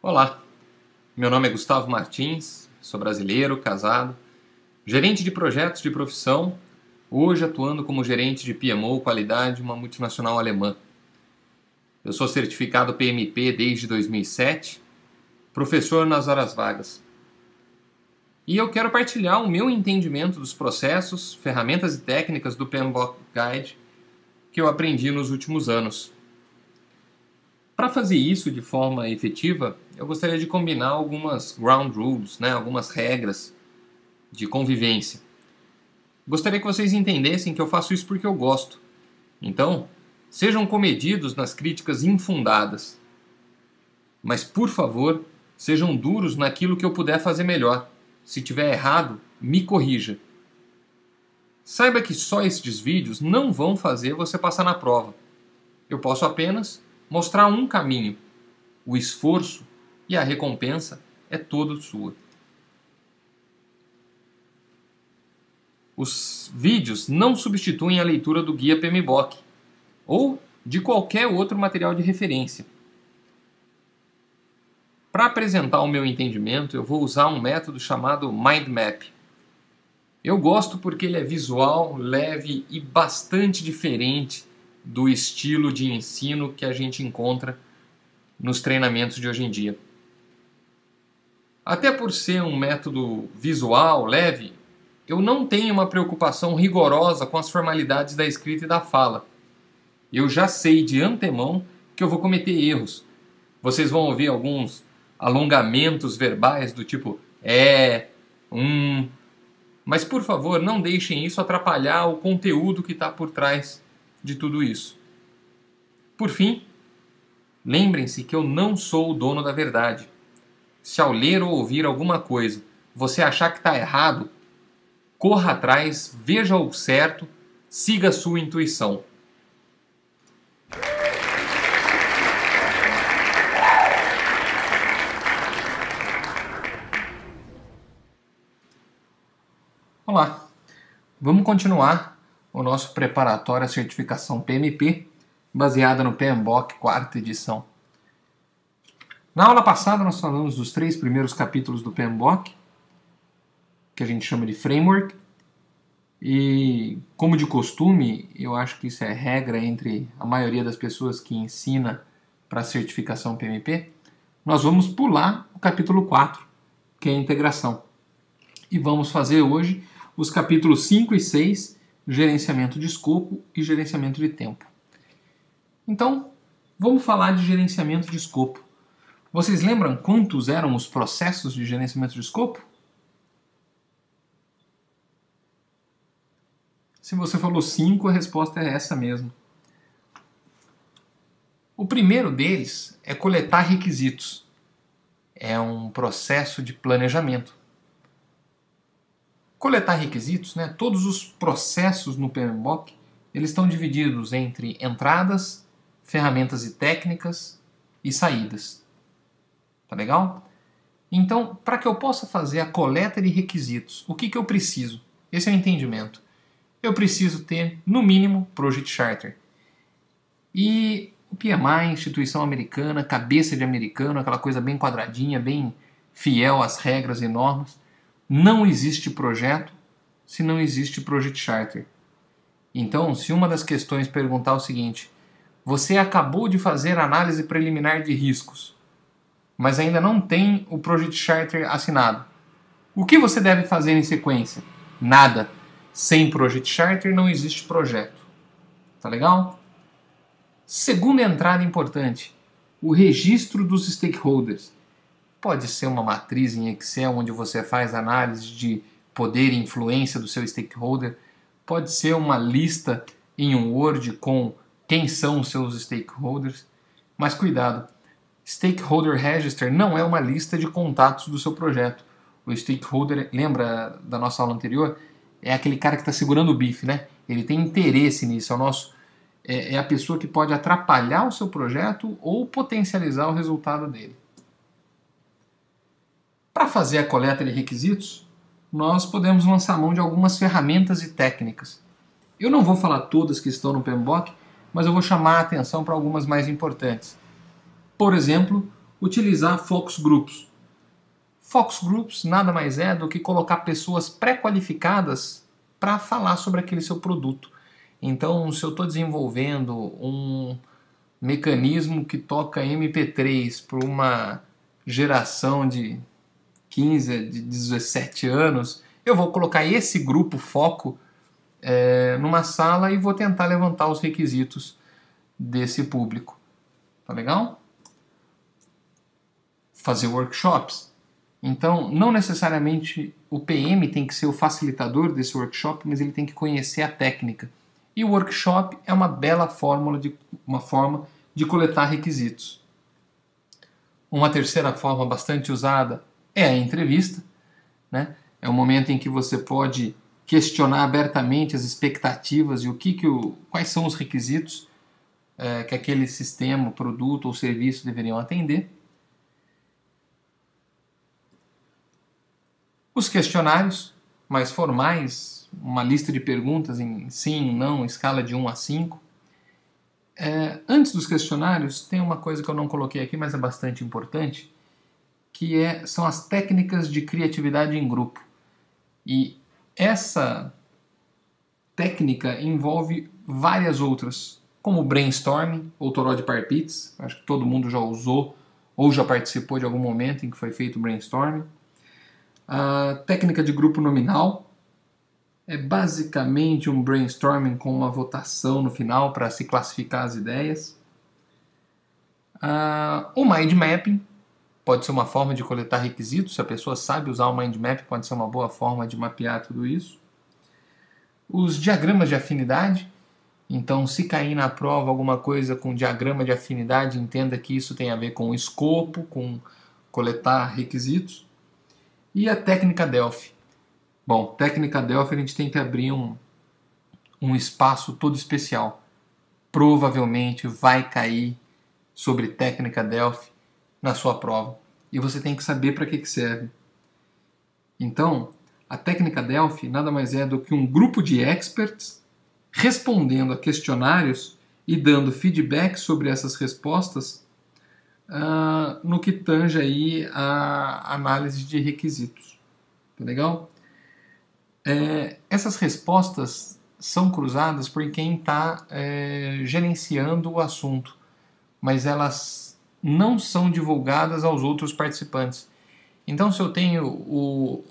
Olá, meu nome é Gustavo Martins, sou brasileiro, casado, gerente de projetos de profissão, hoje atuando como gerente de PMO qualidade em uma multinacional alemã. Eu sou certificado PMP desde 2007, professor nas horas vagas. E eu quero partilhar o meu entendimento dos processos, ferramentas e técnicas do PMBOK Guide que eu aprendi nos últimos anos. Para fazer isso de forma efetiva, eu gostaria de combinar algumas ground rules, algumas regras de convivência. Gostaria que vocês entendessem que eu faço isso porque eu gosto. Então, sejam comedidos nas críticas infundadas. Mas, por favor, sejam duros naquilo que eu puder fazer melhor. Se tiver errado, me corrija. Saiba que só estes vídeos não vão fazer você passar na prova. Eu posso apenas mostrar um caminho. O esforço e a recompensa é toda sua. Os vídeos não substituem a leitura do guia PMBOK ou de qualquer outro material de referência. Para apresentar o meu entendimento, eu vou usar um método chamado Mind Map. Eu gosto porque ele é visual, leve e bastante diferente do estilo de ensino que a gente encontra nos treinamentos de hoje em dia. Até por ser um método visual, leve, eu não tenho uma preocupação rigorosa com as formalidades da escrita e da fala. Eu já sei de antemão que eu vou cometer erros. Vocês vão ouvir alguns alongamentos verbais do tipo mas por favor, não deixem isso atrapalhar o conteúdo que está por trás de tudo isso. Por fim, lembrem-se que eu não sou o dono da verdade. Se ao ler ou ouvir alguma coisa você achar que está errado, corra atrás, veja o certo, siga a sua intuição. Olá, vamos continuar o nosso preparatório à certificação PMP, baseada no PMBOK 4ª edição. Na aula passada nós falamos dos 3 primeiros capítulos do PMBOK, que a gente chama de Framework, e como de costume, eu acho que isso é regra entre a maioria das pessoas que ensina para a certificação PMP, nós vamos pular o capítulo 4, que é a integração. E vamos fazer hoje os capítulos 5 e 6, gerenciamento de escopo e gerenciamento de tempo. Então, vamos falar de gerenciamento de escopo. Vocês lembram quantos eram os processos de gerenciamento de escopo? Se você falou 5, a resposta é essa mesmo. O primeiro deles é coletar requisitos. É um processo de planejamento. Coletar requisitos, todos os processos no PMBOK, eles estão divididos entre entradas, ferramentas e técnicas e saídas. Tá legal? Então, para que eu possa fazer a coleta de requisitos, o que eu preciso? Esse é o entendimento. Eu preciso ter, no mínimo, Project Charter. E o PMI, instituição americana, cabeça de americano, aquela coisa bem quadradinha, bem fiel às regras e normas. Não existe projeto se não existe Project Charter. Então, se uma das questões perguntar o seguinte: você acabou de fazer análise preliminar de riscos, mas ainda não tem o Project Charter assinado, o que você deve fazer em sequência? Nada. Sem Project Charter não existe projeto. Tá legal? Segunda entrada importante: o registro dos stakeholders. Pode ser uma matriz em Excel onde você faz análise de poder e influência do seu stakeholder. Pode ser uma lista em um Word com quem são os seus stakeholders. Mas cuidado, Stakeholder Register não é uma lista de contatos do seu projeto. O stakeholder, lembra da nossa aula anterior? É aquele cara que está segurando o bife, Ele tem interesse nisso, é a pessoa que pode atrapalhar o seu projeto ou potencializar o resultado dele. Para fazer a coleta de requisitos, nós podemos lançar mão de algumas ferramentas e técnicas. Eu não vou falar todas que estão no PMBOK, mas eu vou chamar a atenção para algumas mais importantes. Por exemplo, utilizar focus groups. Focus groups nada mais é do que colocar pessoas pré-qualificadas para falar sobre aquele seu produto. Então, se eu estou desenvolvendo um mecanismo que toca MP3 para uma geração de 15, de 17 anos, eu vou colocar esse grupo foco numa sala e vou tentar levantar os requisitos desse público. Tá legal? Fazer workshops. Então, não necessariamente o PM tem que ser o facilitador desse workshop, mas ele tem que conhecer a técnica. E o workshop é uma bela forma de coletar requisitos. Uma terceira forma bastante usada é a entrevista, né? É o momento em que você pode questionar abertamente as expectativas e quais são os requisitos que aquele sistema, produto ou serviço deveriam atender. Os questionários mais formais, uma lista de perguntas em sim, não, escala de 1 a 5. Antes dos questionários, tem uma coisa que eu não coloquei aqui, mas é bastante importante, que são as técnicas de criatividade em grupo. E essa técnica envolve várias outras, como o brainstorming, ou toró de par-pits, acho que todo mundo já usou ou já participou de algum momento em que foi feito o brainstorming. A técnica de grupo nominal é basicamente um brainstorming com uma votação no final para se classificar as ideias. O mind mapping pode ser uma forma de coletar requisitos, se a pessoa sabe usar o mind map, pode ser uma boa forma de mapear tudo isso. Os diagramas de afinidade, então se cair na prova alguma coisa com diagrama de afinidade, entenda que isso tem a ver com o escopo, com coletar requisitos. E a técnica Delphi. Bom, técnica Delphi a gente tem que abrir um espaço todo especial. Provavelmente vai cair sobre técnica Delphi na sua prova. E você tem que saber para que serve. Então, a técnica Delphi nada mais é do que um grupo de experts respondendo a questionários e dando feedback sobre essas respostas no que tange aí a análise de requisitos. Tá legal? Essas respostas são cruzadas por quem está gerenciando o assunto, mas elas não são divulgadas aos outros participantes. Então, se eu tenho o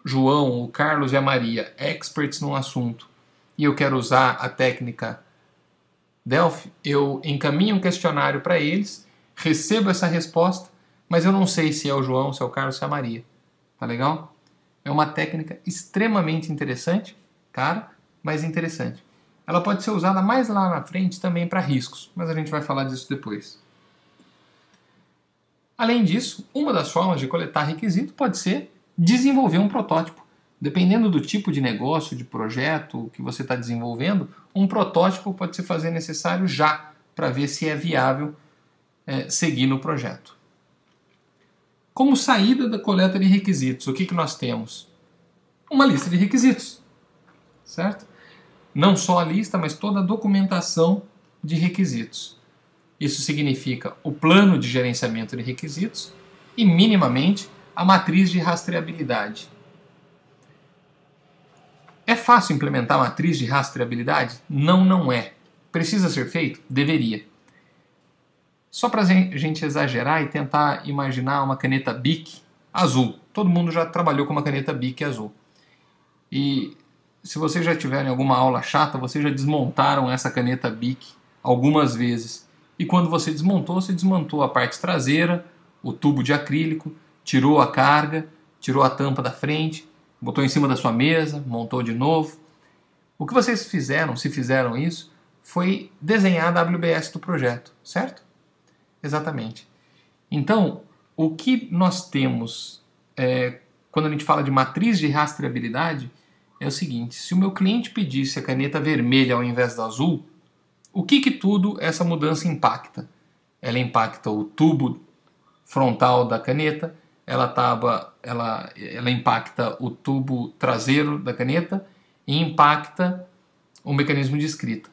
João, o Carlos e a Maria, experts num assunto, e eu quero usar a técnica Delphi, eu encaminho um questionário para eles, recebo essa resposta, mas eu não sei se é o João, se é o Carlos, se é a Maria. Tá legal? É uma técnica extremamente interessante, cara, mas interessante. Ela pode ser usada mais lá na frente também para riscos, mas a gente vai falar disso depois. Além disso, uma das formas de coletar requisito pode ser desenvolver um protótipo. Dependendo do tipo de negócio, de projeto que você está desenvolvendo, um protótipo pode se fazer necessário já para ver se é viável seguir no projeto. Como saída da coleta de requisitos, o que nós temos? Uma lista de requisitos, certo? Não só a lista, mas toda a documentação de requisitos. Isso significa o plano de gerenciamento de requisitos e, minimamente, a matriz de rastreabilidade. É fácil implementar a matriz de rastreabilidade? Não, não é. Precisa ser feito? Deveria. Só para a gente exagerar e tentar imaginar uma caneta Bic azul. Todo mundo já trabalhou com uma caneta Bic azul. E se vocês já tiverem alguma aula chata, vocês já desmontaram essa caneta Bic algumas vezes. E quando você desmontou a parte traseira, o tubo de acrílico, tirou a carga, tirou a tampa da frente, botou em cima da sua mesa, montou de novo. O que vocês fizeram, se fizeram isso, foi desenhar a WBS do projeto, certo? Exatamente. Então, o que nós temos quando a gente fala de matriz de rastreabilidade é o seguinte: se o meu cliente pedisse a caneta vermelha ao invés da azul, o que tudo essa mudança impacta? Ela impacta o tubo frontal da caneta, ela impacta o tubo traseiro da caneta e impacta o mecanismo de escrita.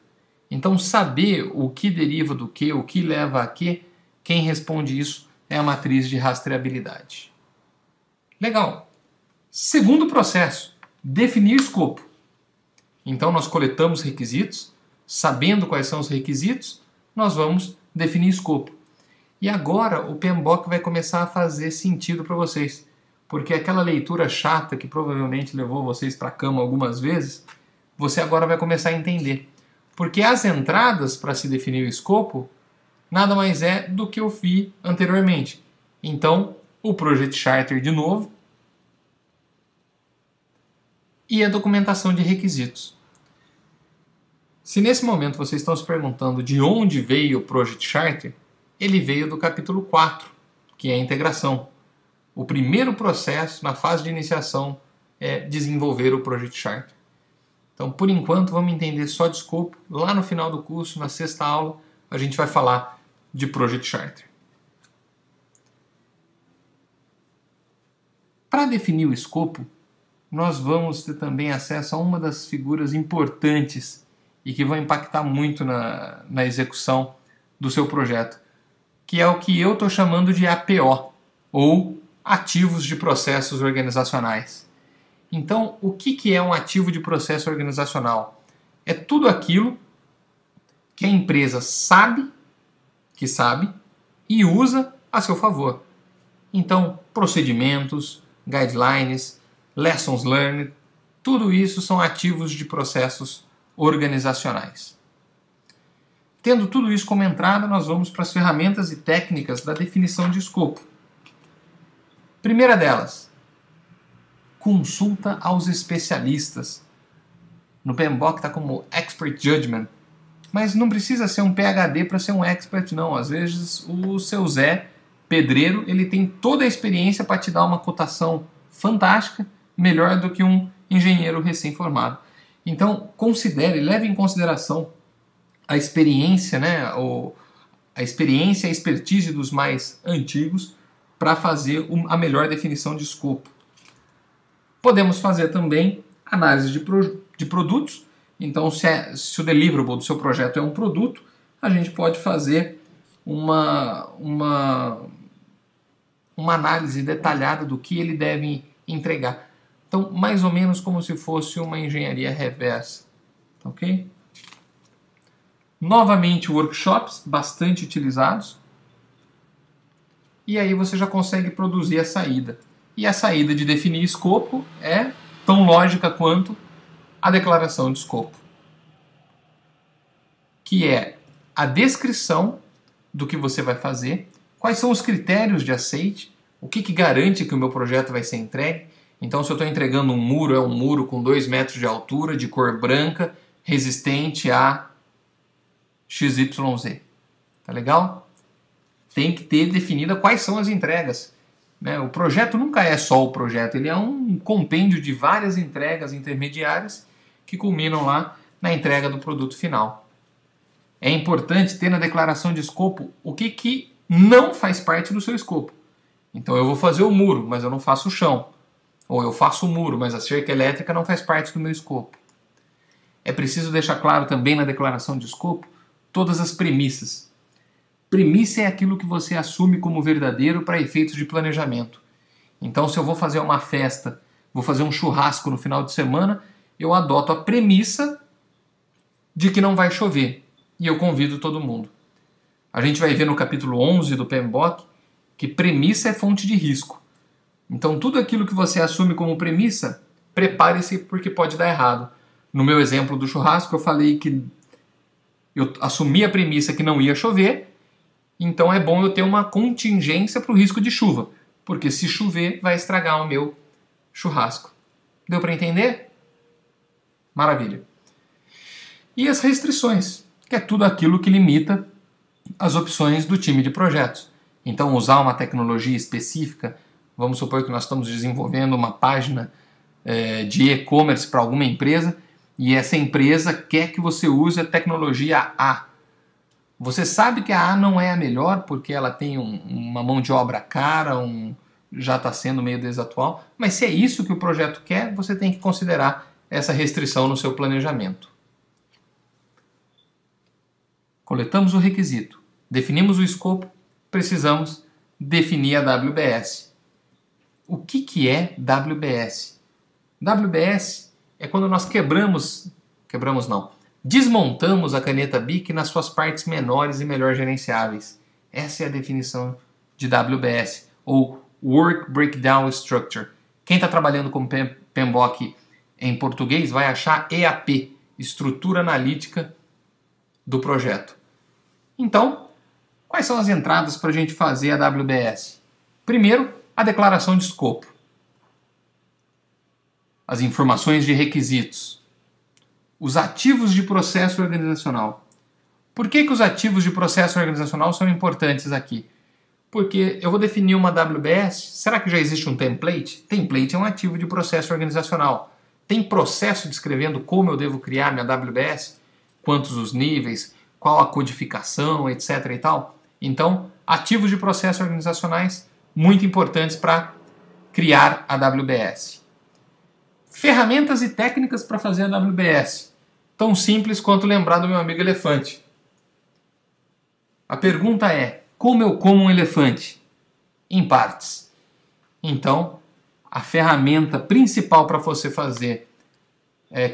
Então, saber o que deriva do que, o que leva a quê, quem responde isso é a matriz de rastreabilidade. Legal. Segundo processo, definir escopo. Então nós coletamos requisitos, sabendo quais são os requisitos, nós vamos definir escopo. E agora o PMBOK vai começar a fazer sentido para vocês, porque aquela leitura chata que provavelmente levou vocês para a cama algumas vezes, você agora vai começar a entender. Porque as entradas para se definir o escopo nada mais é do que eu vi anteriormente. Então, o Project Charter de novo e a documentação de requisitos. Se nesse momento vocês estão se perguntando de onde veio o Project Charter, ele veio do capítulo 4, que é a integração. O primeiro processo na fase de iniciação é desenvolver o Project Charter. Então, por enquanto, vamos entender só de escopo. Lá no final do curso, na sexta aula, a gente vai falar de Project Charter. Para definir o escopo, nós vamos ter também acesso a uma das figuras importantes e que vão impactar muito na execução do seu projeto, que é o que eu estou chamando de APO, ou Ativos de Processos Organizacionais. Então, o que é um ativo de processo organizacional? É tudo aquilo que a empresa sabe e usa a seu favor. Então, procedimentos, guidelines, lessons learned, tudo isso são ativos de processos organizacionais. Tendo tudo isso como entrada, nós vamos para as ferramentas e técnicas da definição de escopo. Primeira delas, consulta aos especialistas. No PMBOK está como Expert Judgment, mas não precisa ser um PhD para ser um expert, não. Às vezes o seu Zé, pedreiro, ele tem toda a experiência para te dar uma cotação fantástica, melhor do que um engenheiro recém-formado. Então, considere, leve em consideração a experiência, né, a experiência e a expertise dos mais antigos para fazer a melhor definição de escopo. Podemos fazer também análise de produtos. Então, se o deliverable do seu projeto é um produto, a gente pode fazer uma análise detalhada do que ele deve entregar. Então, mais ou menos como se fosse uma engenharia reversa. Ok? Novamente, workshops bastante utilizados. E aí você já consegue produzir a saída. E a saída de definir escopo é tão lógica quanto a declaração de escopo, que é a descrição do que você vai fazer, quais são os critérios de aceite, o que garante que o meu projeto vai ser entregue. Então, se eu estou entregando um muro, é um muro com 2 metros de altura, de cor branca, resistente a XYZ. Tá legal? Tem que ter definida quais são as entregas. Né? O projeto nunca é só o projeto, ele é um compêndio de várias entregas intermediárias que culminam lá na entrega do produto final. É importante ter na declaração de escopo o que não faz parte do seu escopo. Então eu vou fazer o muro, mas eu não faço o chão. Ou eu faço o muro, mas a cerca elétrica não faz parte do meu escopo. É preciso deixar claro também na declaração de escopo todas as premissas. Premissa é aquilo que você assume como verdadeiro para efeitos de planejamento. Então, se eu vou fazer uma festa, vou fazer um churrasco no final de semana, eu adoto a premissa de que não vai chover. E eu convido todo mundo. A gente vai ver no capítulo 11 do PMBOK que premissa é fonte de risco. Então, tudo aquilo que você assume como premissa, prepare-se porque pode dar errado. No meu exemplo do churrasco, eu falei que eu assumi a premissa que não ia chover, então é bom eu ter uma contingência para o risco de chuva, porque se chover vai estragar o meu churrasco. Deu para entender? Maravilha. E as restrições, que é tudo aquilo que limita as opções do time de projetos. Então, usar uma tecnologia específica, vamos supor que nós estamos desenvolvendo uma página de e-commerce para alguma empresa e essa empresa quer que você use a tecnologia A. Você sabe que a A não é a melhor porque ela tem uma mão de obra cara, já está sendo meio desatual, mas se é isso que o projeto quer, você tem que considerar essa restrição no seu planejamento. Coletamos o requisito, definimos o escopo, precisamos definir a WBS. O que é WBS? WBS é quando nós desmontamos a caneta BIC nas suas partes menores e melhor gerenciáveis. Essa é a definição de WBS, ou Work Breakdown Structure. Quem está trabalhando com PMBOK em português vai achar EAP, Estrutura Analítica do Projeto. Então, quais são as entradas para a gente fazer a WBS? Primeiro, a declaração de escopo. As informações de requisitos. Os ativos de processo organizacional. Por que os ativos de processo organizacional são importantes aqui? Porque eu vou definir uma WBS, será que já existe um template? Template é um ativo de processo organizacional. Tem processo descrevendo como eu devo criar minha WBS? Quantos os níveis? Qual a codificação, etc. e tal? Então, ativos de processo organizacionais muito importantes para criar a WBS. Ferramentas e técnicas para fazer a WBS. Tão simples quanto lembrar do meu amigo elefante. A pergunta é, como eu como um elefante? Em partes. Então, a ferramenta principal para você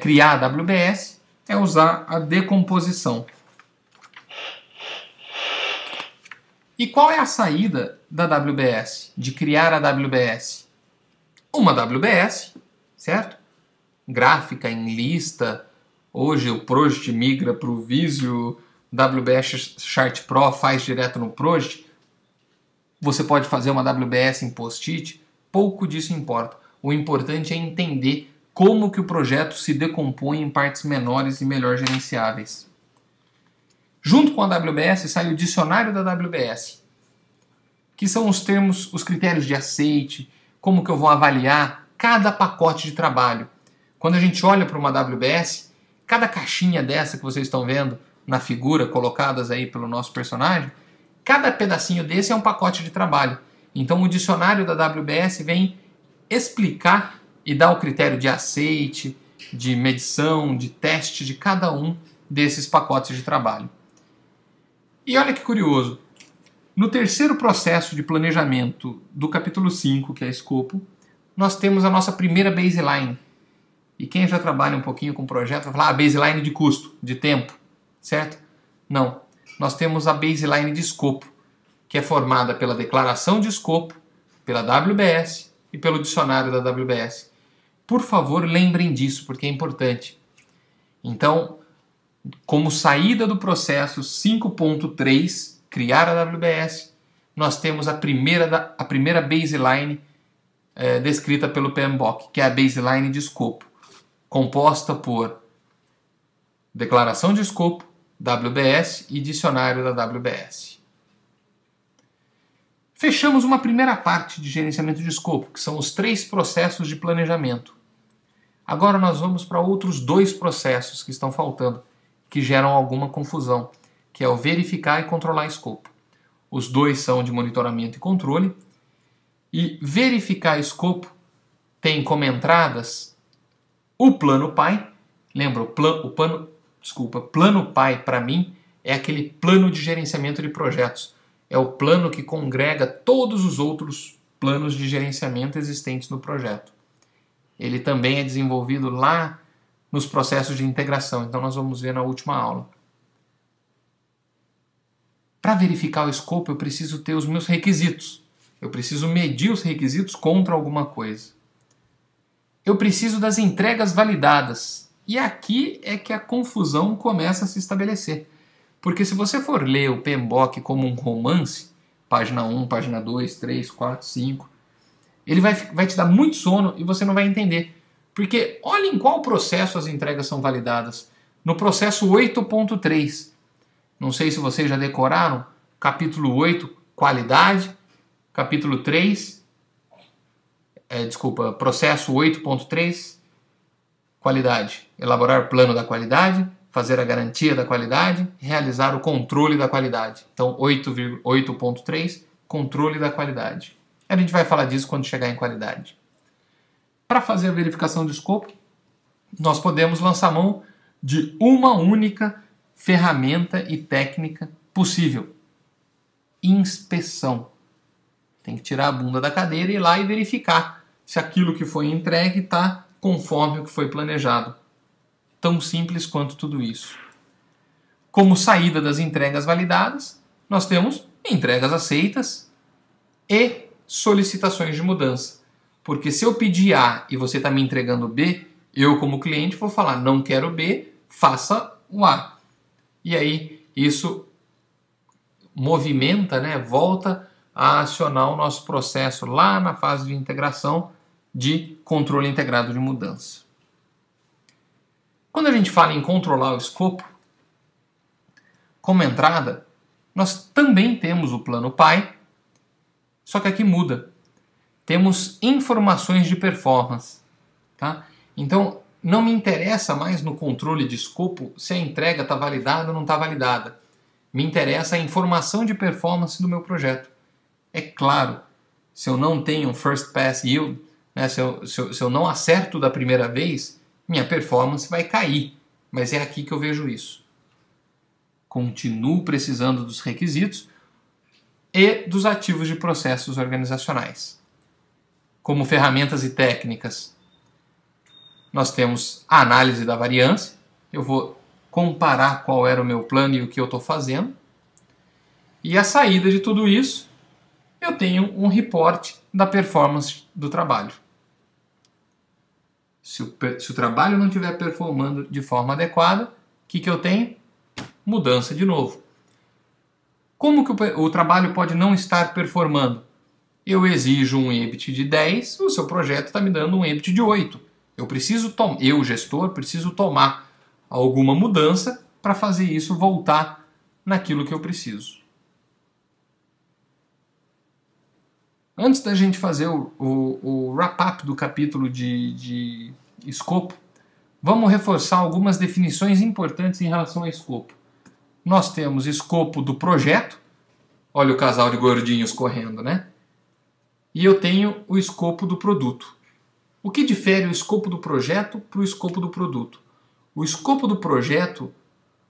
criar a WBS é usar a decomposição. E qual é a saída da WBS, de criar a WBS? Uma WBS, certo? Gráfica em lista. Hoje o Project migra para o Visio, WBS Chart Pro faz direto no Project. Você pode fazer uma WBS em post-it, pouco disso importa. O importante é entender como que o projeto se decompõe em partes menores e melhor gerenciáveis. Junto com a WBS sai o dicionário da WBS, que são os termos, os critérios de aceite, como que eu vou avaliar cada pacote de trabalho. Quando a gente olha para uma WBS, cada caixinha dessa que vocês estão vendo na figura, colocadas aí pelo nosso personagem, cada pedacinho desse é um pacote de trabalho. Então o dicionário da WBS vem explicar e dar o critério de aceite, de medição, de teste de cada um desses pacotes de trabalho. E olha que curioso, no terceiro processo de planejamento do capítulo 5, que é escopo, nós temos a nossa primeira baseline. E quem já trabalha um pouquinho com o projeto vai falar baseline de custo, de tempo, certo? Não, nós temos a baseline de escopo, que é formada pela declaração de escopo, pela WBS e pelo dicionário da WBS. Por favor, lembrem disso, porque é importante. Então, como saída do processo 5.3, criar a WBS, nós temos a primeira baseline descrita pelo PMBOK, que é a baseline de escopo, composta por declaração de escopo, WBS e dicionário da WBS. Fechamos uma primeira parte de gerenciamento de escopo, que são os 3 processos de planejamento. Agora nós vamos para outros 2 processos que estão faltando, que geram alguma confusão, que é o verificar e controlar escopo. Os 2 são de monitoramento e controle, e verificar escopo tem como entradas o plano PAI. Lembra, plano PAI para mim é aquele plano de gerenciamento de projetos. É o plano que congrega todos os outros planos de gerenciamento existentes no projeto. Ele também é desenvolvido lá nos processos de integração, então nós vamos ver na última aula. Para verificar o escopo, eu preciso ter os meus requisitos. Eu preciso medir os requisitos contra alguma coisa. Eu preciso das entregas validadas. E aqui é que a confusão começa a se estabelecer. Porque se você for ler o PMBOK como um romance, página 1, página 2, 3, 4, 5, ele vai te dar muito sono e você não vai entender. Porque olha em qual processo as entregas são validadas. No processo 8.3. Não sei se vocês já decoraram. Capítulo 8, qualidade. Capítulo 3, processo 8.3, qualidade. Elaborar plano da qualidade, fazer a garantia da qualidade, realizar o controle da qualidade. Então, 8.3, controle da qualidade. A gente vai falar disso quando chegar em qualidade. Para fazer a verificação do escopo, nós podemos lançar mão de uma única ferramenta e técnica possível. Inspeção. Tem que tirar a bunda da cadeira e ir lá e verificar se aquilo que foi entregue está conforme o que foi planejado. Tão simples quanto tudo isso. Como saída das entregas validadas, nós temos entregas aceitas e solicitações de mudança. Porque se eu pedir A e você está me entregando B, eu como cliente vou falar, não quero B, faça o A. E aí isso movimenta, né, volta a acionar o nosso processo lá na fase de integração de controle integrado de mudança. Quando a gente fala em controlar o escopo, como entrada, nós também temos o plano PAI, só que aqui muda. Temos informações de performance. Tá? Então, não me interessa mais no controle de escopo se a entrega está validada ou não está validada. Me interessa a informação de performance do meu projeto. É claro, se eu não tenho first pass yield, né, se eu não acerto da primeira vez, minha performance vai cair. Mas é aqui que eu vejo isso. Continuo precisando dos requisitos e dos ativos de processos organizacionais. Como ferramentas e técnicas, nós temos a análise da variância. Eu vou comparar qual era o meu plano e o que eu estou fazendo. E a saída de tudo isso, eu tenho um report da performance do trabalho. Se o trabalho não estiver performando de forma adequada, o que eu tenho? Mudança de novo. Como que o trabalho pode não estar performando? Eu exijo um EBIT de 10, o seu projeto está me dando um EBIT de 8. Eu, gestor, preciso tomar alguma mudança para fazer isso voltar naquilo que eu preciso. Antes da gente fazer o wrap-up do capítulo de escopo, vamos reforçar algumas definições importantes em relação a escopo. Nós temos escopo do projeto, olha o casal de gordinhos correndo, né? E eu tenho o escopo do produto. O que difere o escopo do projeto para o escopo do produto? O escopo do projeto,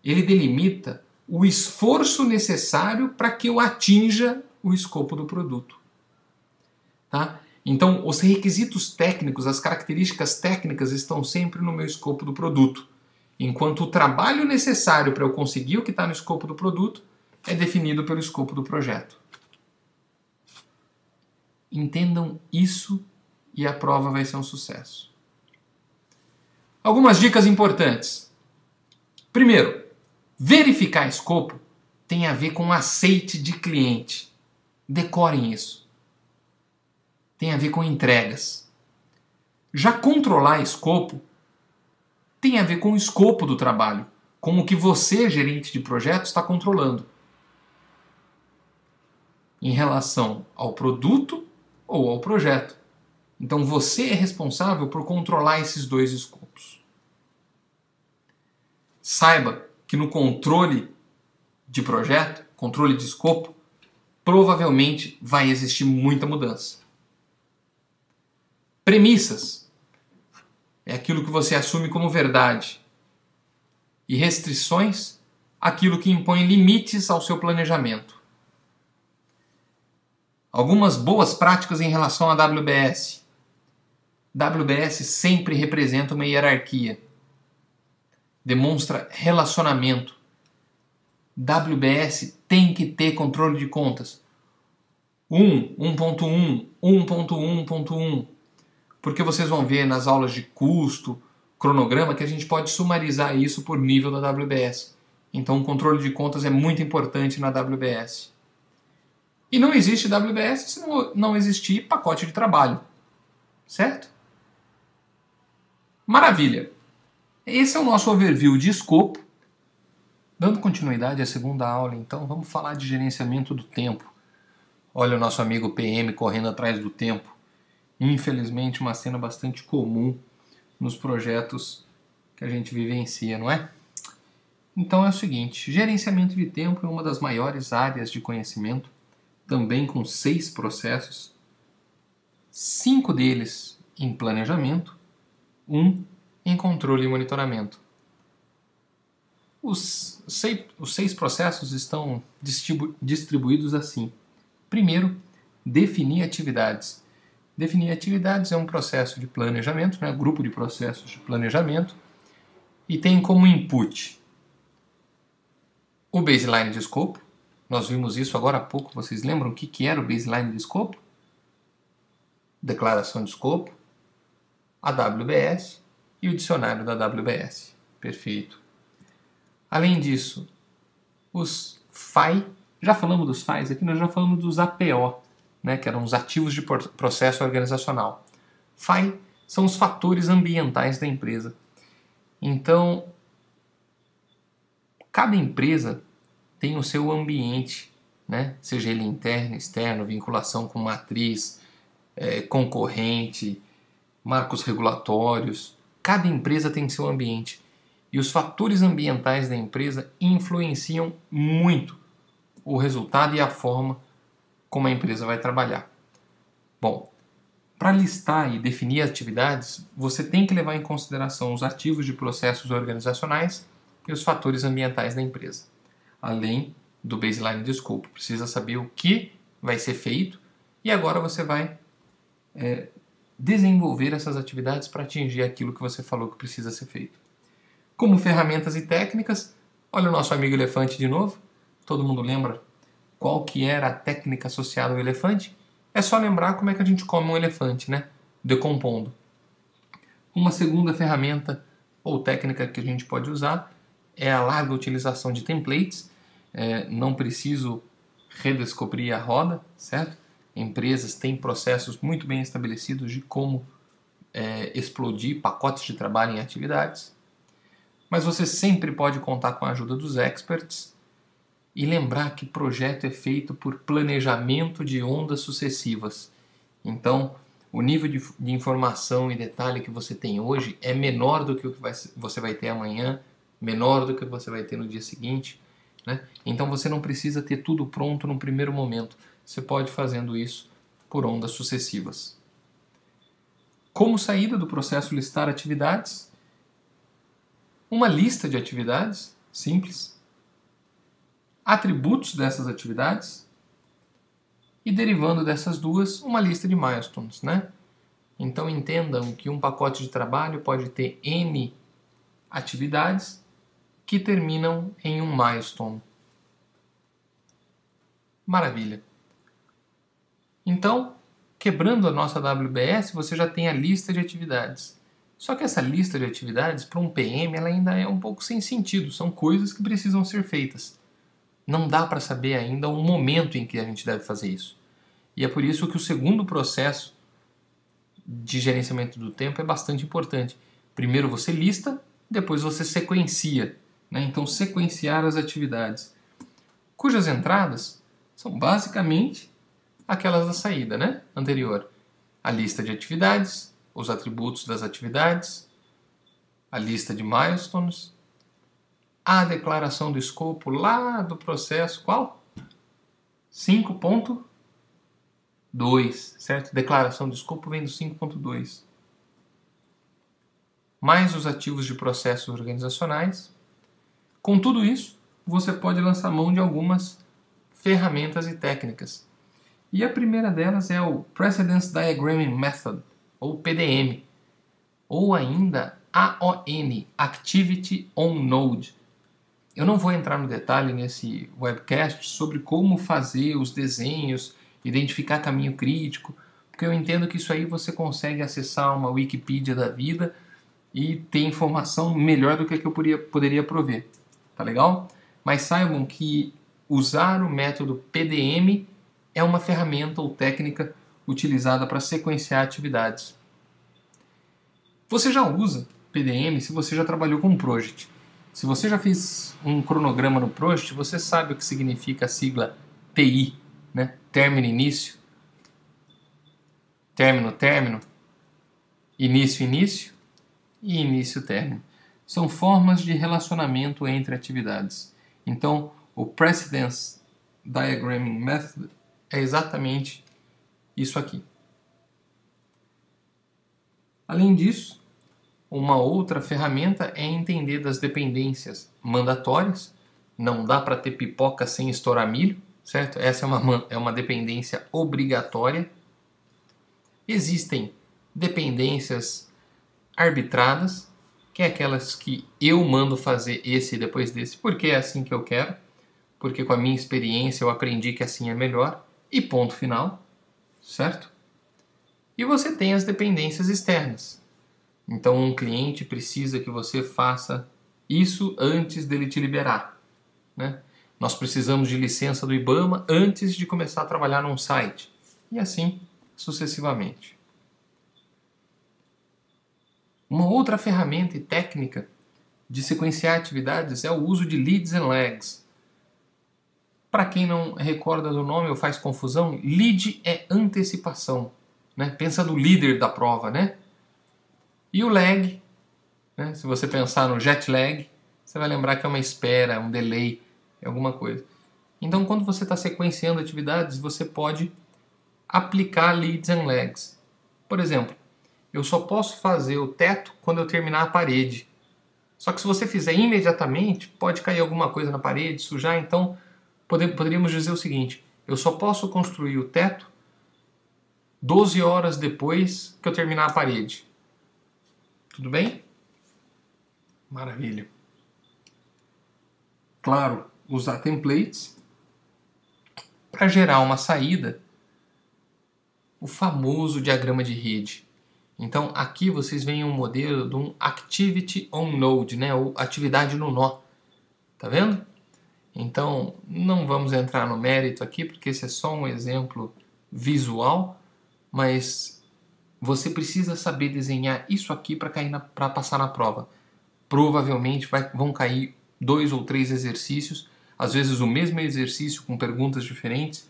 ele delimita o esforço necessário para que eu atinja o escopo do produto. Tá? Então, os requisitos técnicos, as características técnicas estão sempre no meu escopo do produto, enquanto o trabalho necessário para eu conseguir o que está no escopo do produto é definido pelo escopo do projeto. Entendam isso e a prova vai ser um sucesso. Algumas dicas importantes. Primeiro, verificar escopo tem a ver com aceite de cliente. Decorem isso. Tem a ver com entregas. Já controlar escopo tem a ver com o escopo do trabalho, com o que você, gerente de projeto, está controlando em relação ao produto ou ao projeto. Então você é responsável por controlar esses dois escopos. Saiba que no controle de projeto, controle de escopo, provavelmente vai existir muita mudança. Premissas é aquilo que você assume como verdade. E restrições, aquilo que impõe limites ao seu planejamento. Algumas boas práticas em relação à WBS. WBS sempre representa uma hierarquia. Demonstra relacionamento. WBS tem que ter controle de contas. 1.1, 1.1.1. Porque vocês vão ver nas aulas de custo, cronograma, que a gente pode sumarizar isso por nível da WBS. Então o controle de contas é muito importante na WBS. E não existe WBS se não existir pacote de trabalho. Certo? Maravilha! Esse é o nosso overview de escopo. Dando continuidade à segunda aula, então, vamos falar de gerenciamento do tempo. Olha o nosso amigo PM correndo atrás do tempo. Infelizmente, uma cena bastante comum nos projetos que a gente vivencia, não é? Então é o seguinte, gerenciamento de tempo é uma das maiores áreas de conhecimento, também com 6 processos, 5 deles em planejamento, 1 em controle e monitoramento. Os 6 processos estão distribuídos assim. Primeiro, definir atividades. Definir atividades é um processo de planejamento, né? Grupo de processos de planejamento, e tem como input o baseline de escopo. Nós vimos isso agora há pouco, vocês lembram o que era o baseline de escopo? Declaração de escopo, a WBS e o dicionário da WBS. Perfeito. Além disso, os FAI, já falamos dos FAIs aqui, nós já falamos dos APO, né, que eram os ativos de processo organizacional. FAI são os fatores ambientais da empresa. Então, cada empresa tem o seu ambiente, né, seja ele interno, externo, vinculação com matriz, concorrente, marcos regulatórios. Cada empresa tem seu ambiente. E os fatores ambientais da empresa influenciam muito o resultado e a forma como a empresa vai trabalhar. Bom, para listar e definir atividades, você tem que levar em consideração os ativos de processos organizacionais e os fatores ambientais da empresa. Além do baseline de escopo, precisa saber o que vai ser feito e agora você vai desenvolver essas atividades para atingir aquilo que você falou que precisa ser feito. Como ferramentas e técnicas, olha o nosso amigo elefante de novo. Todo mundo lembra qual que era a técnica associada ao elefante? É só lembrar como é que a gente come um elefante, né? Decompondo. Uma segunda ferramenta ou técnica que a gente pode usar é a larga utilização de templates. Não preciso redescobrir a roda, certo? Empresas têm processos muito bem estabelecidos de como explodir pacotes de trabalho em atividades. Mas você sempre pode contar com a ajuda dos experts e lembrar que projeto é feito por planejamento de ondas sucessivas. Então, o nível de informação e detalhe que você tem hoje é menor do que o que você vai ter amanhã, menor do que você vai ter no dia seguinte, né? Então você não precisa ter tudo pronto no primeiro momento. Você pode ir fazendo isso por ondas sucessivas. Como saída do processo listar atividades, uma lista de atividades simples, atributos dessas atividades e, derivando dessas duas, uma lista de milestones, né? Então entendam que um pacote de trabalho pode ter N atividades que terminam em um milestone. Maravilha! Então, quebrando a nossa WBS, você já tem a lista de atividades. Só que essa lista de atividades, para um PM, ela ainda é um pouco sem sentido. São coisas que precisam ser feitas. Não dá para saber ainda o momento em que a gente deve fazer isso. E é por isso que o segundo processo de gerenciamento do tempo é bastante importante. Primeiro você lista, depois você sequencia, né? Então, sequenciar as atividades, cujas entradas são basicamente aquelas da saída, né? Anterior. A lista de atividades, os atributos das atividades, a lista de milestones, a declaração do escopo lá do processo, qual? 5.2, certo? Declaração do escopo vem do 5.2. Mais os ativos de processos organizacionais. Com tudo isso, você pode lançar mão de algumas ferramentas e técnicas. E a primeira delas é o Precedence Diagramming Method, ou PDM, ou ainda AON, Activity on Node. Eu não vou entrar no detalhe nesse webcast sobre como fazer os desenhos, identificar caminho crítico, porque eu entendo que isso aí você consegue acessar uma Wikipedia da vida e ter informação melhor do que eu poderia prover. Tá legal? Mas saibam que usar o método PDM é uma ferramenta ou técnica utilizada para sequenciar atividades. Você já usa PDM se você já trabalhou com Project. Se você já fez um cronograma no Project, você sabe o que significa a sigla TI, né? Término, início, término, término, início, início e início, término. São formas de relacionamento entre atividades. Então, o Precedence Diagramming Method é exatamente isso aqui. Além disso, uma outra ferramenta é entender das dependências mandatórias. Não dá para ter pipoca sem estourar milho, certo? Essa é uma dependência obrigatória. Existem dependências arbitradas, que é aquelas que eu mando fazer esse depois desse, porque é assim que eu quero, porque com a minha experiência eu aprendi que assim é melhor, e ponto final, certo? E você tem as dependências externas. Então um cliente precisa que você faça isso antes dele te liberar, né? Nós precisamos de licença do IBAMA antes de começar a trabalhar num site, e assim sucessivamente. Uma outra ferramenta e técnica de sequenciar atividades é o uso de leads and lags. Para quem não recorda do nome ou faz confusão, lead é antecipação, né? Pensa no líder da prova, né? E o lag, né? Se você pensar no jet lag, você vai lembrar que é uma espera, um delay, é alguma coisa. Então, quando você está sequenciando atividades, você pode aplicar leads and lags. Por exemplo, eu só posso fazer o teto quando eu terminar a parede. Só que se você fizer imediatamente, pode cair alguma coisa na parede, sujar. Então, poderíamos dizer o seguinte: eu só posso construir o teto 12 horas depois que eu terminar a parede. Tudo bem? Maravilha. Claro, usar templates para gerar uma saída, o famoso diagrama de rede. Então, aqui vocês veem um modelo de um Activity on Node, né? Ou atividade no nó. Tá vendo? Então, não vamos entrar no mérito aqui, porque esse é só um exemplo visual, mas você precisa saber desenhar isso aqui para passar na prova. Provavelmente vão cair 2 ou 3 exercícios, às vezes o mesmo exercício com perguntas diferentes,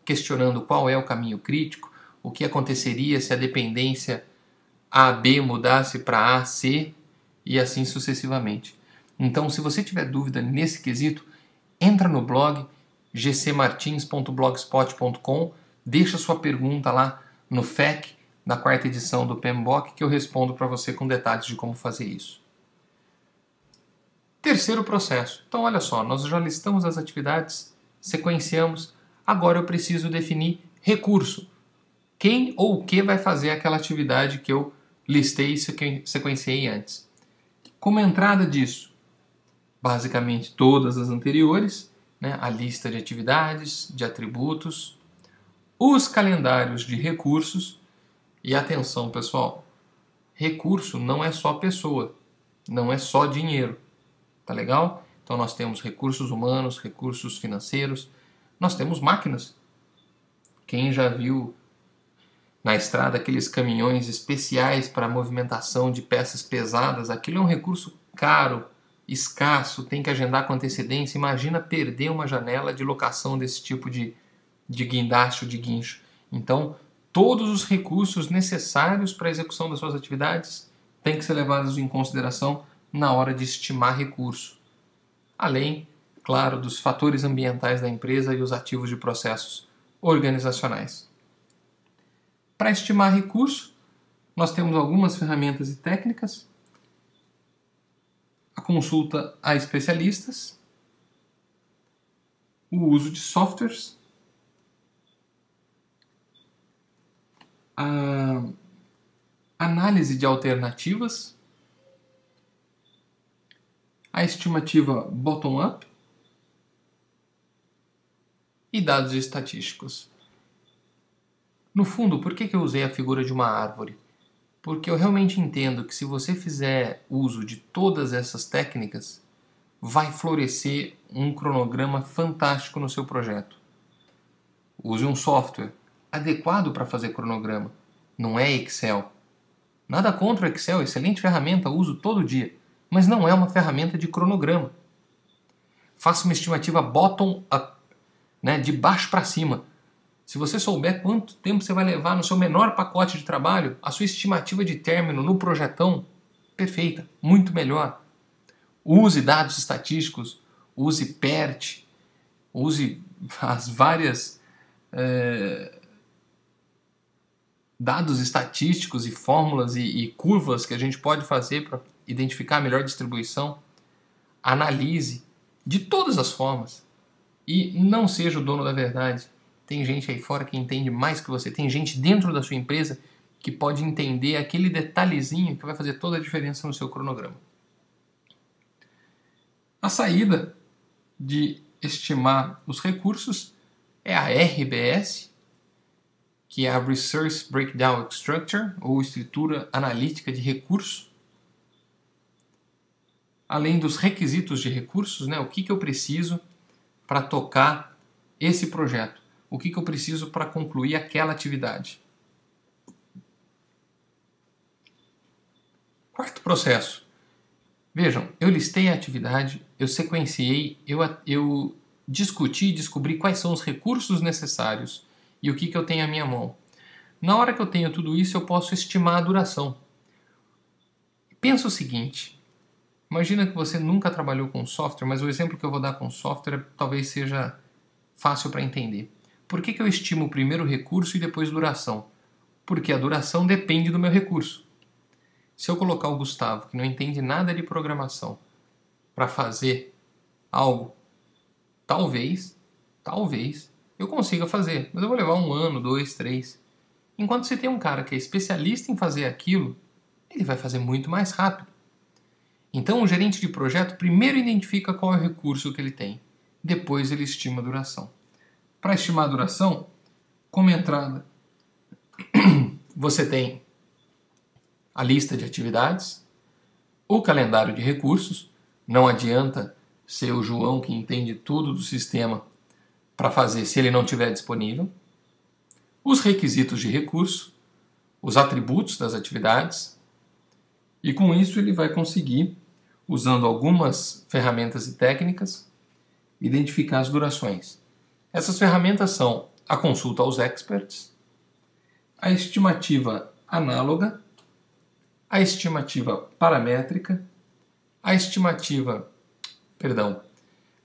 questionando qual é o caminho crítico, o que aconteceria se a dependência A-B mudasse para A-C e assim sucessivamente. Então, se você tiver dúvida nesse quesito, entra no blog gcmartins.blogspot.com, deixa sua pergunta lá no FAQ da 4ª edição do PMBOK que eu respondo para você com detalhes de como fazer isso. Terceiro processo. Então, olha só, nós já listamos as atividades, sequenciamos, agora eu preciso definir recurso. Quem ou o que vai fazer aquela atividade que eu listei e sequenciei antes. Como entrada disso? Basicamente todas as anteriores, né? A lista de atividades, de atributos, os calendários de recursos e atenção pessoal, recurso não é só pessoa, não é só dinheiro, tá legal? Então nós temos recursos humanos, recursos financeiros, nós temos máquinas. Quem já viu na estrada aqueles caminhões especiais para movimentação de peças pesadas, aquilo é um recurso caro, escasso, tem que agendar com antecedência. Imagina perder uma janela de locação desse tipo de guindaste ou de guincho. Então, todos os recursos necessários para a execução das suas atividades têm que ser levados em consideração na hora de estimar recurso. Além, claro, dos fatores ambientais da empresa e os ativos de processos organizacionais. Para estimar recurso, nós temos algumas ferramentas e técnicas. A consulta a especialistas, o uso de softwares, a análise de alternativas, a estimativa bottom-up e dados estatísticos. No fundo, por que eu usei a figura de uma árvore? Porque eu realmente entendo que se você fizer uso de todas essas técnicas, vai florescer um cronograma fantástico no seu projeto. Use um software adequado para fazer cronograma. Não é Excel. Nada contra o Excel, excelente ferramenta, uso todo dia. Mas não é uma ferramenta de cronograma. Faça uma estimativa bottom-up, né, de baixo para cima. Se você souber quanto tempo você vai levar no seu menor pacote de trabalho, a sua estimativa de término no projetão, perfeita, muito melhor. Use dados estatísticos, use PERT, use as várias dados estatísticos e fórmulas e curvas que a gente pode fazer para identificar a melhor distribuição. Analise de todas as formas. E não seja o dono da verdade. Tem gente aí fora que entende mais que você. Tem gente dentro da sua empresa que pode entender aquele detalhezinho que vai fazer toda a diferença no seu cronograma. A saída de estimar os recursos é a RBS, que é a Resource Breakdown Structure, ou estrutura analítica de recurso. Além dos requisitos de recursos, né, o que eu preciso para tocar esse projeto? O que eu preciso para concluir aquela atividade? Quarto processo. Vejam, eu listei a atividade, eu sequenciei, eu discuti e descobri quais são os recursos necessários e o que eu tenho à minha mão. Na hora que eu tenho tudo isso, eu posso estimar a duração. Pensa o seguinte, imagina que você nunca trabalhou com software, mas o exemplo que eu vou dar com software talvez seja fácil para entender. Por que eu estimo primeiro o recurso e depois duração? Porque a duração depende do meu recurso. Se eu colocar o Gustavo, que não entende nada de programação, para fazer algo, talvez, eu consiga fazer, mas eu vou levar 1 ano, 2, 3. Enquanto você tem um cara que é especialista em fazer aquilo, ele vai fazer muito mais rápido. Então, o gerente de projeto primeiro identifica qual é o recurso que ele tem, depois ele estima a duração. Para estimar a duração, como entrada, você tem a lista de atividades, o calendário de recursos. Não adianta ser o João que entende tudo do sistema para fazer se ele não estiver disponível. Os requisitos de recurso, os atributos das atividades, e com isso ele vai conseguir, usando algumas ferramentas e técnicas, identificar as durações. Essas ferramentas são a consulta aos experts, a estimativa análoga, a estimativa paramétrica,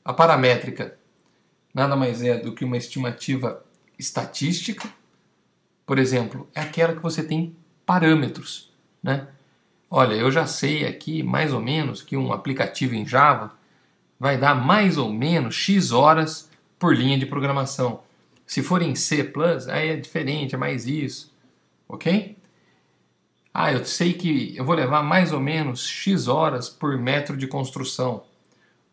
a paramétrica nada mais é do que uma estimativa estatística. Por exemplo, é aquela que você tem parâmetros, né? Olha, eu já sei aqui mais ou menos que um aplicativo em Java vai dar mais ou menos X horas por linha de programação. Se for em C+, aí é diferente, é mais isso, ok? Eu sei que eu vou levar mais ou menos X horas por metro de construção.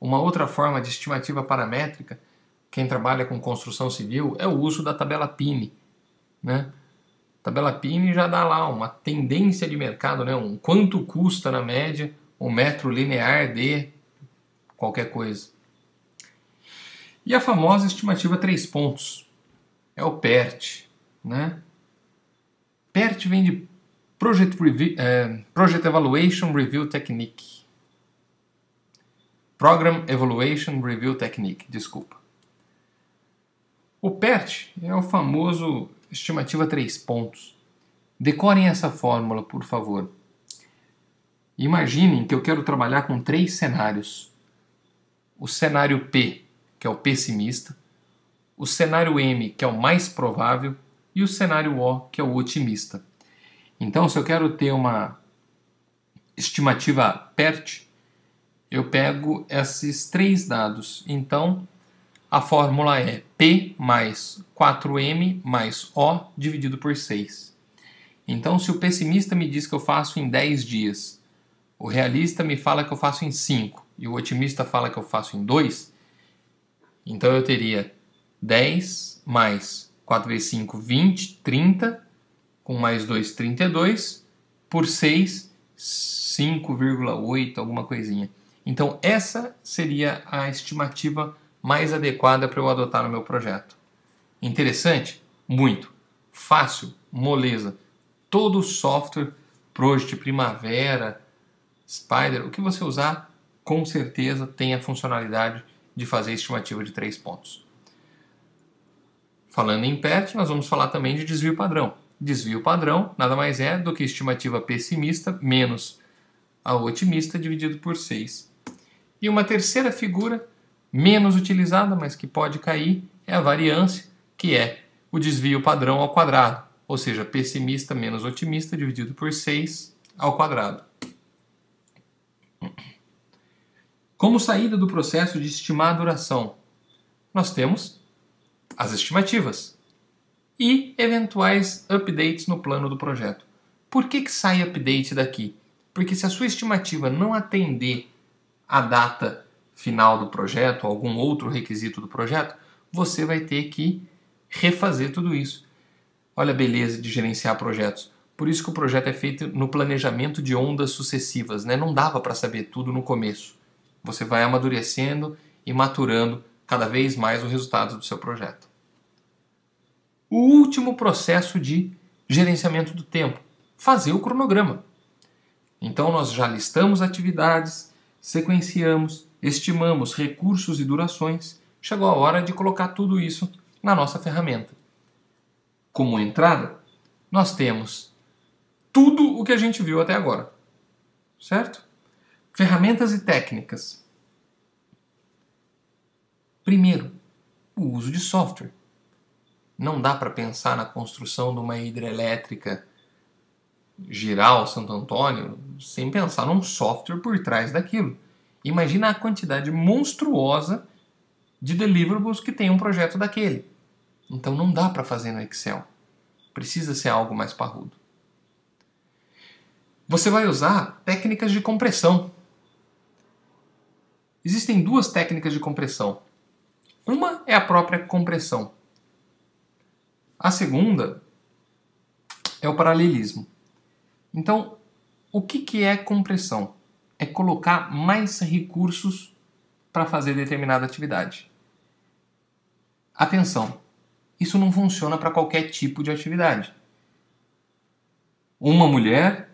Uma outra forma de estimativa paramétrica, quem trabalha com construção civil, é o uso da tabela Pini, né? A tabela Pini já dá lá uma tendência de mercado, né? Quanto custa na média um metro linear de qualquer coisa. E a famosa estimativa 3 pontos, é o PERT, né? PERT vem de Project Evaluation Review Technique. Program Evaluation Review Technique, desculpa. O PERT é o famoso estimativa 3 pontos. Decorem essa fórmula, por favor. Imaginem que eu quero trabalhar com 3 cenários. O cenário P, que é o pessimista, o cenário M, que é o mais provável, e o cenário O, que é o otimista. Então, se eu quero ter uma estimativa PERT, eu pego esses 3 dados. Então, a fórmula é P mais 4M mais O dividido por 6. Então, se o pessimista me diz que eu faço em 10 dias, o realista me fala que eu faço em 5 e o otimista fala que eu faço em 2, então eu teria 10 mais 4 vezes 5, 20, 30, com mais 2, 32, por 6, 5,8, alguma coisinha. Então, essa seria a estimativa mais adequada para eu adotar no meu projeto. Interessante? Muito. Fácil? Moleza. Todo software, Project, Primavera, Spider, o que você usar, com certeza tem a funcionalidade de fazer estimativa de 3 pontos. Falando em PERT, nós vamos falar também de desvio padrão. Desvio padrão nada mais é do que estimativa pessimista menos a otimista dividido por 6. E uma terceira figura, menos utilizada, mas que pode cair, é a variância, que é o desvio padrão ao quadrado, ou seja, pessimista menos otimista dividido por 6 ao quadrado. Como saída do processo de estimar a duração, nós temos as estimativas e eventuais updates no plano do projeto. Por que sai update daqui? Porque se a sua estimativa não atender a data final do projeto ou algum outro requisito do projeto, você vai ter que refazer tudo isso. Olha a beleza de gerenciar projetos. Por isso que o projeto é feito no planejamento de ondas sucessivas, né? Não dava para saber tudo no começo. Você vai amadurecendo e maturando cada vez mais o resultado do seu projeto. O último processo de gerenciamento do tempo, fazer o cronograma. Então nós já listamos atividades, sequenciamos, estimamos recursos e durações. Chegou a hora de colocar tudo isso na nossa ferramenta. Como entrada, nós temos tudo o que a gente viu até agora, certo? Ferramentas e técnicas. Primeiro, o uso de software. Não dá para pensar na construção de uma hidrelétrica Giral Santo Antônio sem pensar num software por trás daquilo. Imagina a quantidade monstruosa de deliverables que tem um projeto daquele. Então não dá para fazer no Excel. Precisa ser algo mais parrudo. Você vai usar técnicas de compressão. Existem duas técnicas de compressão. Uma é a própria compressão. A segunda é o paralelismo. Então, o que é compressão? É colocar mais recursos para fazer determinada atividade. Atenção, isso não funciona para qualquer tipo de atividade. Uma mulher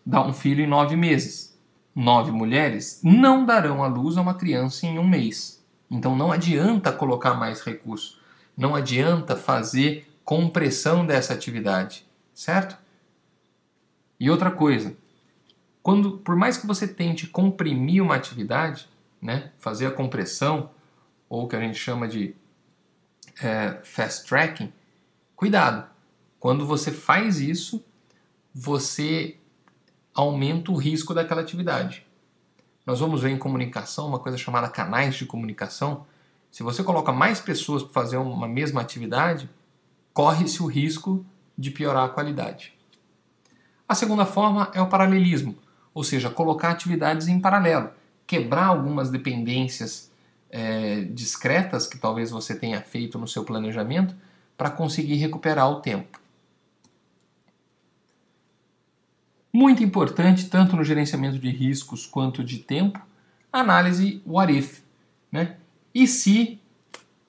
dá um filho em 9 meses. 9 mulheres não darão à luz a uma criança em 1 mês. Então não adianta colocar mais recursos. Não adianta fazer compressão dessa atividade, certo? E outra coisa, por mais que você tente comprimir uma atividade, né, fazer a compressão, ou o que a gente chama de fast tracking, cuidado. Quando você faz isso, você aumenta o risco daquela atividade. Nós vamos ver em comunicação uma coisa chamada canais de comunicação. Se você coloca mais pessoas para fazer uma mesma atividade, corre-se o risco de piorar a qualidade. A segunda forma é o paralelismo, ou seja, colocar atividades em paralelo, quebrar algumas dependências discretas que talvez você tenha feito no seu planejamento para conseguir recuperar o tempo. Muito importante, tanto no gerenciamento de riscos quanto de tempo, a análise what if, né? E se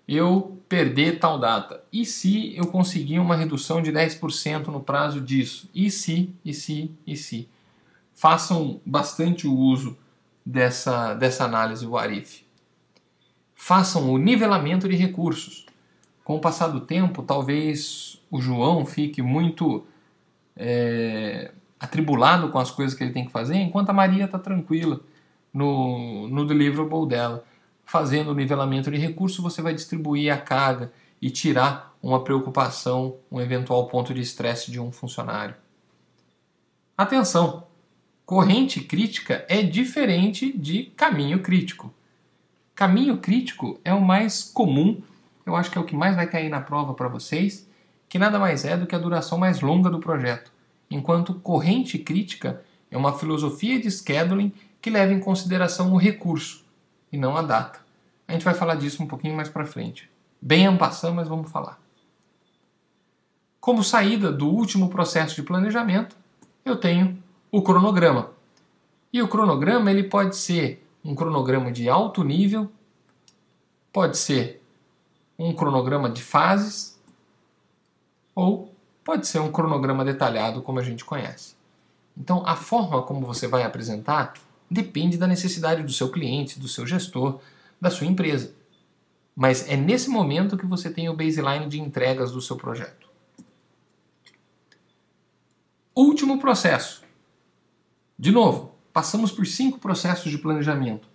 eu perder tal data? E se eu conseguir uma redução de 10% no prazo disso? E se? Façam bastante o uso dessa análise what if. Façam o nivelamento de recursos. Com o passar do tempo, talvez o João fique muito atribulado com as coisas que ele tem que fazer, enquanto a Maria está tranquila no deliverable dela. Fazendo o nivelamento de recursos, você vai distribuir a carga e tirar uma preocupação, um eventual ponto de estresse de um funcionário. Atenção! Corrente crítica é diferente de caminho crítico. Caminho crítico é o mais comum, eu acho que é o que mais vai cair na prova para vocês, que nada mais é do que a duração mais longa do projeto, enquanto corrente crítica é uma filosofia de scheduling que leva em consideração o recurso e não a data. A gente vai falar disso um pouquinho mais para frente. Bem en passant, mas vamos falar. Como saída do último processo de planejamento, eu tenho o cronograma. E o cronograma ele pode ser um cronograma de alto nível, pode ser um cronograma de fases, ou pode ser um cronograma detalhado como a gente conhece. Então, a forma como você vai apresentar depende da necessidade do seu cliente, do seu gestor, da sua empresa. Mas é nesse momento que você tem o baseline de entregas do seu projeto. Último processo. De novo, passamos por 5 processos de planejamento.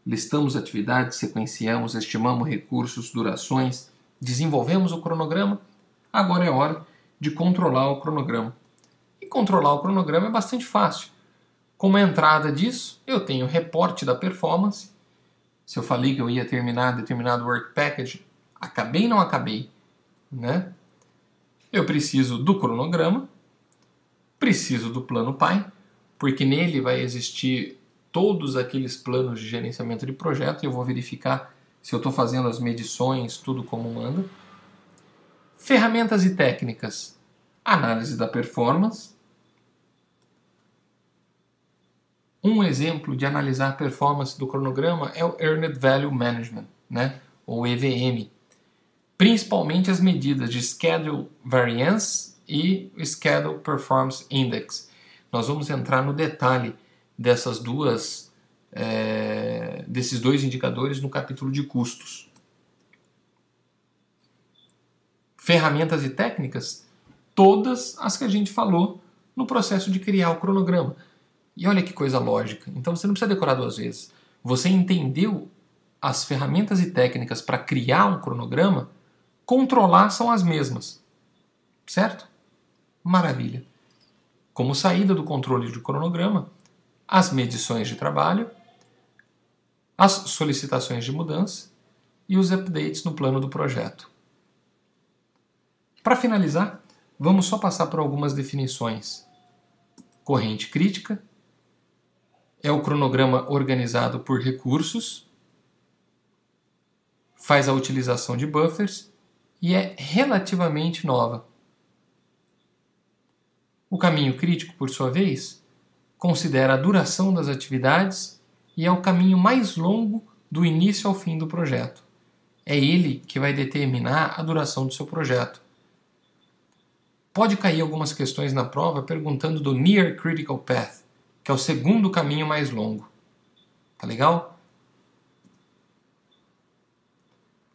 Listamos atividades, sequenciamos, estimamos recursos, durações, desenvolvemos o cronograma. Agora é hora de controlar o cronograma. E controlar o cronograma é bastante fácil. Como entrada disso, eu tenho o reporte da performance. Se eu falei que eu ia terminar determinado work package, Acabei, não acabei, né? Eu preciso do cronograma, preciso do plano PAI, porque nele vai existir todos aqueles planos de gerenciamento de projeto e eu vou verificar se eu estou fazendo as medições, tudo como manda. Ferramentas e técnicas, análise da performance. Um exemplo de analisar a performance do cronograma é o Earned Value Management, né? Ou EVM. Principalmente as medidas de Schedule Variance e Schedule Performance Index. Nós vamos entrar no detalhe desses dois indicadores no capítulo de custos. Ferramentas e técnicas, todas as que a gente falou no processo de criar o cronograma. E olha que coisa lógica. Então você não precisa decorar 2 vezes. Você entendeu as ferramentas e técnicas para criar um cronograma, controlar são as mesmas. Certo? Maravilha. Como saída do controle de cronograma, as medições de trabalho, as solicitações de mudança e os updates no plano do projeto. Para finalizar, vamos só passar por algumas definições. Corrente crítica é o cronograma organizado por recursos, faz a utilização de buffers e é relativamente nova. O caminho crítico, por sua vez, considera a duração das atividades e é o caminho mais longo do início ao fim do projeto. É ele que vai determinar a duração do seu projeto. Pode cair algumas questões na prova perguntando do Near Critical Path, que é o segundo caminho mais longo. Tá legal?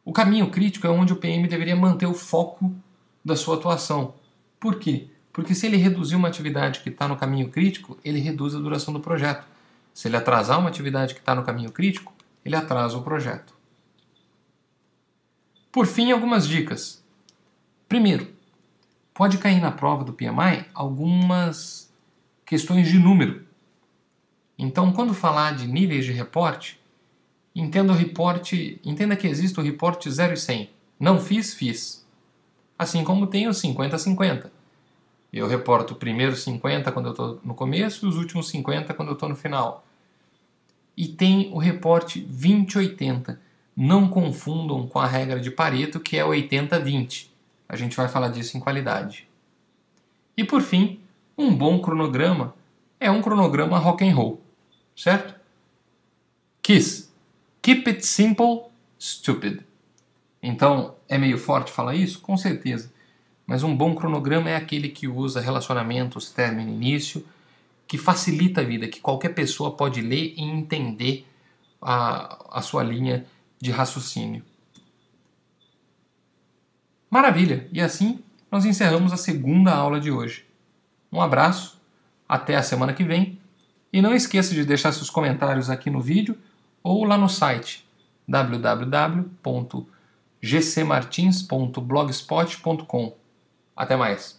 O caminho crítico é onde o PM deveria manter o foco da sua atuação. Por quê? Porque se ele reduzir uma atividade que está no caminho crítico, ele reduz a duração do projeto. Se ele atrasar uma atividade que está no caminho crítico, ele atrasa o projeto. Por fim, algumas dicas. Primeiro, pode cair na prova do PMI algumas questões de número. Então, quando falar de níveis de reporte, entenda que existe o reporte 0 e 100. Não fiz, fiz. Assim como tem o 50-50. Eu reporto o primeiro 50 quando eu estou no começo e os últimos 50 quando eu estou no final. E tem o reporte 20-80. Não confundam com a regra de Pareto, que é 80-20. A gente vai falar disso em qualidade. E por fim, um bom cronograma é um cronograma rock and roll, certo? KISS. Keep it simple, stupid. Então, é meio forte falar isso? Com certeza. Mas um bom cronograma é aquele que usa relacionamentos término e início, que facilita a vida, que qualquer pessoa pode ler e entender a sua linha de raciocínio. Maravilha! E assim nós encerramos a segunda aula de hoje. Um abraço, até a semana que vem. E não esqueça de deixar seus comentários aqui no vídeo ou lá no site www.gcmartins.blogspot.com. Até mais!